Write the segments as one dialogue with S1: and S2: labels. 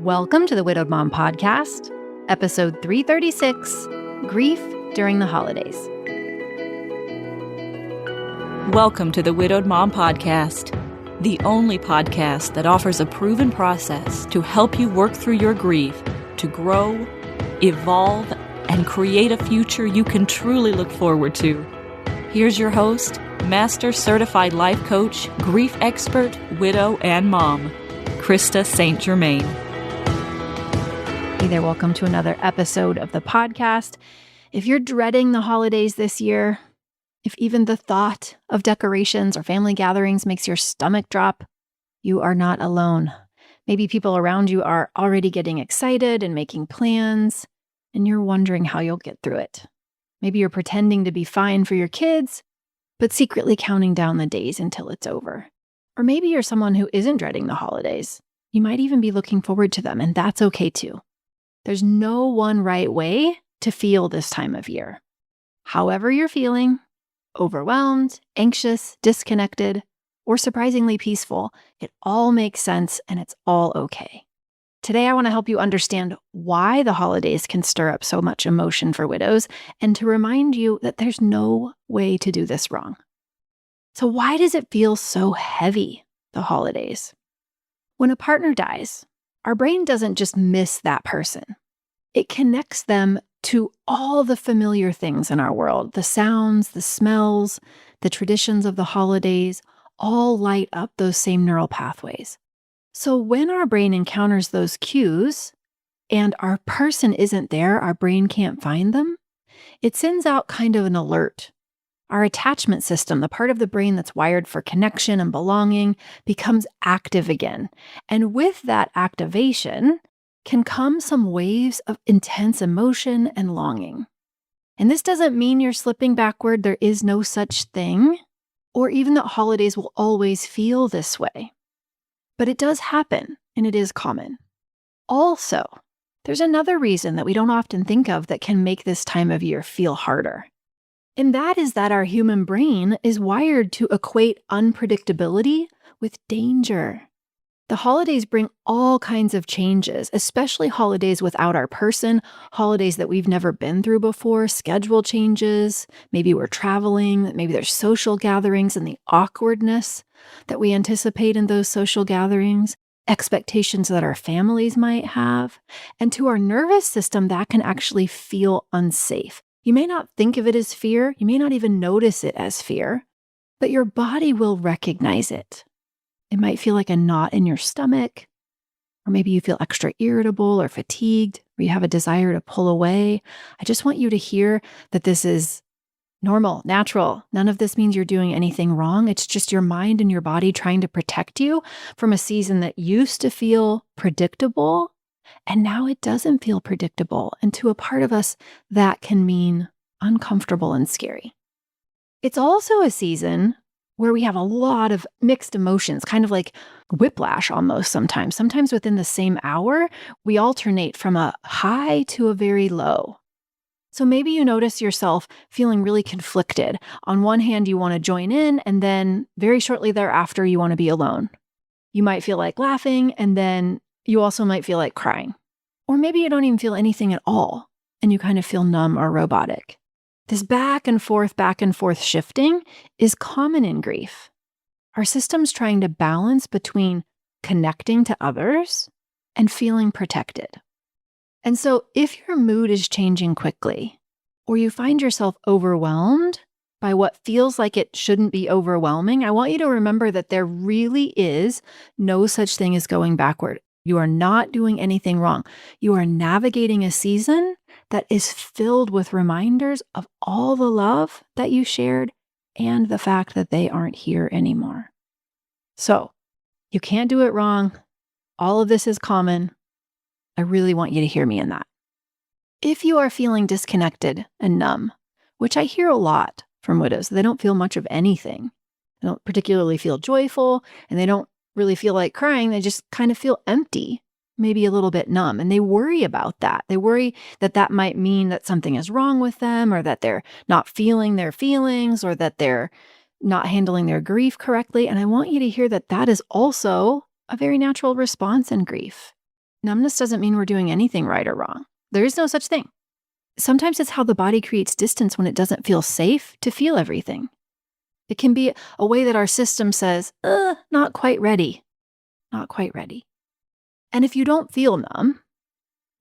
S1: Welcome to the Widowed Mom Podcast, episode 336, Grief During the Holidays.
S2: Welcome to the Widowed Mom Podcast, the only podcast that offers a proven process to help you work through your grief, to grow, evolve, and create a future you can truly look forward to. Here's your host, Master Certified Life Coach, Grief Expert, Widow, and Mom, Krista St-Germain.
S1: Hey there, welcome to another episode of the podcast. If you're dreading the holidays this year, if even the thought of decorations or family gatherings makes your stomach drop, you are not alone. Maybe people around you are already getting excited and making plans, and you're wondering how you'll get through it. Maybe you're pretending to be fine for your kids, but secretly counting down the days until it's over. Or maybe you're someone who isn't dreading the holidays. You might even be looking forward to them, and that's okay too. There's no one right way to feel this time of year. However you're feeling, overwhelmed, anxious, disconnected, or surprisingly peaceful, it all makes sense and it's all okay. Today, I want to help you understand why the holidays can stir up so much emotion for widows and to remind you that there's no way to do this wrong. So why does it feel so heavy, the holidays? When a partner dies, our brain doesn't just miss that person. It connects them to all the familiar things in our world. The sounds, the smells, the traditions of the holidays all light up those same neural pathways. So when our brain encounters those cues and our person isn't there, our brain can't find them, it sends out kind of an alert. Our attachment system, the part of the brain that's wired for connection and belonging, becomes active again. And with that activation can come some waves of intense emotion and longing. And this doesn't mean you're slipping backward. There is no such thing, or even that holidays will always feel this way. But it does happen, and it is common. Also, there's another reason that we don't often think of that can make this time of year feel harder. And that is that our human brain is wired to equate unpredictability with danger. The holidays bring all kinds of changes, especially holidays without our person, holidays that we've never been through before, schedule changes, maybe we're traveling, maybe there's social gatherings and the awkwardness that we anticipate in those social gatherings, expectations that our families might have. And to our nervous system, that can actually feel unsafe. You may not think of it as fear, you may not even notice it as fear, but your body will recognize it. It might feel like a knot in your stomach, or maybe you feel extra irritable or fatigued, or you have a desire to pull away. I just want you to hear that this is normal, natural. None of this means you're doing anything wrong. It's just your mind and your body trying to protect you from a season that used to feel predictable, and now it doesn't feel predictable. And to a part of us, that can mean uncomfortable and scary. It's also a season where we have a lot of mixed emotions, kind of like whiplash almost sometimes. Sometimes within the same hour, we alternate from a high to a very low. So maybe you notice yourself feeling really conflicted. On one hand, you want to join in, and then very shortly thereafter, you want to be alone. You might feel like laughing, and then you also might feel like crying. Or maybe you don't even feel anything at all, and you kind of feel numb or robotic. This back and forth shifting is common in grief. Our system's trying to balance between connecting to others and feeling protected. And so if your mood is changing quickly, or you find yourself overwhelmed by what feels like it shouldn't be overwhelming, I want you to remember that there really is no such thing as going backward. You are not doing anything wrong. You are navigating a season that is filled with reminders of all the love that you shared and the fact that they aren't here anymore. So, you can't do it wrong. All of this is common. I really want you to hear me in that. If you are feeling disconnected and numb, which I hear a lot from widows, they don't feel much of anything. They don't particularly feel joyful, and they don't really feel like crying. They just kind of feel empty, maybe a little bit numb, and they worry about that. They worry that that might mean that something is wrong with them, or that they're not feeling their feelings, or that they're not handling their grief correctly. And I want you to hear that that is also a very natural response in grief. Numbness doesn't mean we're doing anything right or wrong. There is no such thing. Sometimes it's how the body creates distance when it doesn't feel safe to feel everything. It can be a way that our system says, not quite ready. Not quite ready. And if you don't feel numb,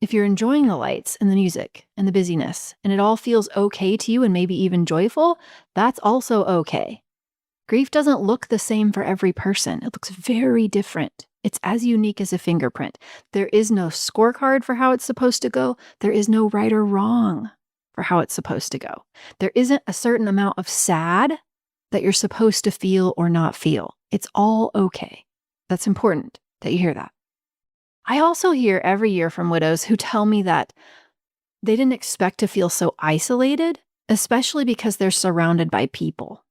S1: if you're enjoying the lights and the music and the busyness, and it all feels okay to you and maybe even joyful, that's also okay. Grief doesn't look the same for every person. It looks very different. It's as unique as a fingerprint. There is no scorecard for how it's supposed to go. There is no right or wrong for how it's supposed to go. There isn't a certain amount of sad that you're supposed to feel or not feel. It's all okay. That's important that you hear that. I also hear every year from widows who tell me that they didn't expect to feel so isolated, especially because they're surrounded by people.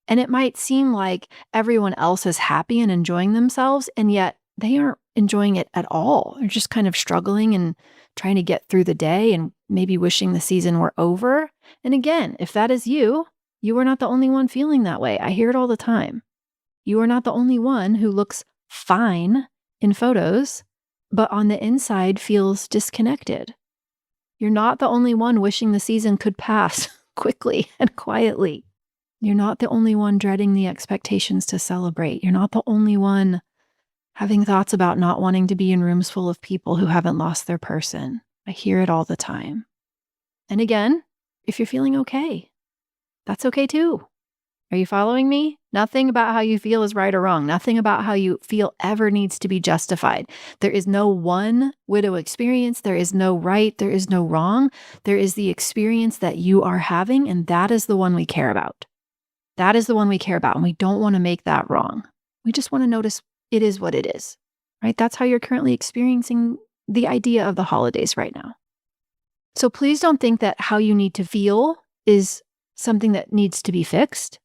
S1: And it might seem like everyone else is happy and enjoying themselves, and yet they aren't enjoying it at all. They're just kind of struggling and trying to get through the day and maybe wishing the season were over. And again, if that is you, you are not the only one feeling that way. I hear it all the time. You are not the only one who looks fine in photos, but on the inside feels disconnected. You're not the only one wishing the season could pass quickly and quietly. You're not the only one dreading the expectations to celebrate. You're not the only one having thoughts about not wanting to be in rooms full of people who haven't lost their person. I hear it all the time. And again, if you're feeling okay, that's okay too. Are you following me? Nothing about how you feel is right or wrong. Nothing about how you feel ever needs to be justified. There is no one widow experience. There is no right. There is no wrong. There is the experience that you are having, and that is the one we care about. That is the one we care about, and we don't want to make that wrong. We just want to notice it is what it is, right? That's how you're currently experiencing the idea of the holidays right now. So please don't think that how you need to feel is something that needs to be fixed.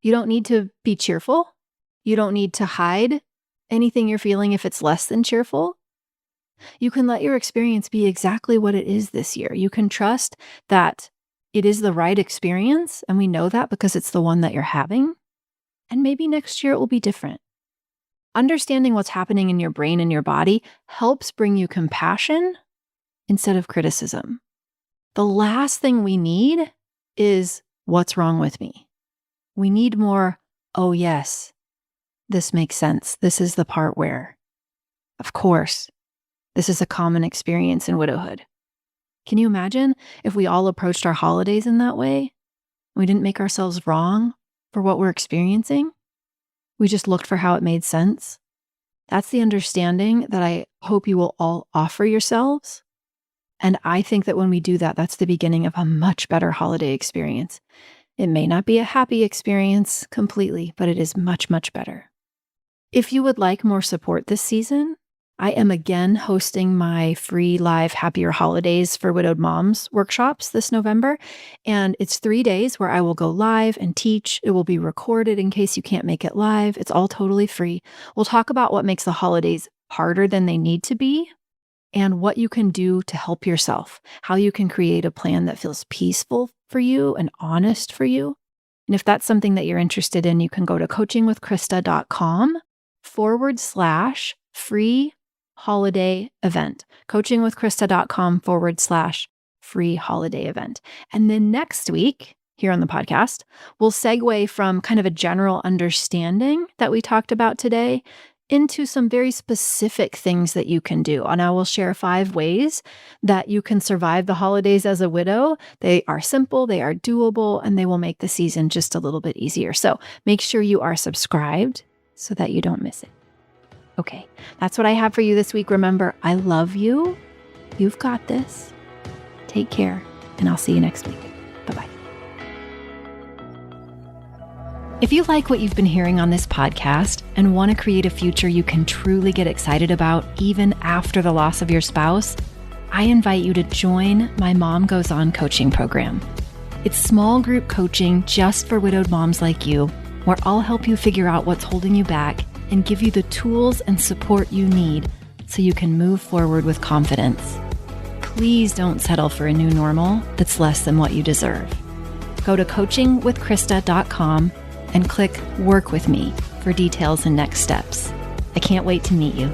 S1: You don't need to be cheerful. You don't need to hide anything you're feeling if it's less than cheerful. You can let your experience be exactly what it is this year. You can trust that it is the right experience, and we know that because it's the one that you're having. And maybe next year it will be different. Understanding what's happening in your brain and your body helps bring you compassion instead of criticism. The last thing we need is, what's wrong with me? We need more, oh yes, this makes sense. This is the part where, of course, this is a common experience in widowhood. Can you imagine if we all approached our holidays in that way? We didn't make ourselves wrong for what we're experiencing. We just looked for how it made sense. That's the understanding that I hope you will all offer yourselves. And I think that when we do that, that's the beginning of a much better holiday experience. It may not be a happy experience completely, but it is much, much better. If you would like more support this season, I am again hosting my free live Happier Holidays for Widowed Moms workshops this November. And it's 3 days where I will go live and teach. It will be recorded in case you can't make it live. It's all totally free. We'll talk about what makes the holidays harder than they need to be and what you can do to help yourself, how you can create a plan that feels peaceful for you and honest for you. And if that's something that you're interested in, you can go to coachingwithkrista.com/free holiday event. coachingwithkrista.com/free holiday event. And then next week, here on the podcast, we'll segue from kind of a general understanding that we talked about today into some very specific things that you can do. And I will share 5 ways that you can survive the holidays as a widow. They are simple, they are doable, and they will make the season just a little bit easier. So make sure you are subscribed so that you don't miss it. Okay, that's what I have for you this week. Remember, I love you. You've got this. Take care, and I'll see you next week. Bye-bye. If you like what you've been hearing on this podcast and want to create a future you can truly get excited about even after the loss of your spouse, I invite you to join my Mom Goes On coaching program. It's small group coaching just for widowed moms like you, where I'll help you figure out what's holding you back and give you the tools and support you need so you can move forward with confidence. Please don't settle for a new normal that's less than what you deserve. Go to coachingwithkrista.com and click Work With Me for details and next steps. I can't wait to meet you.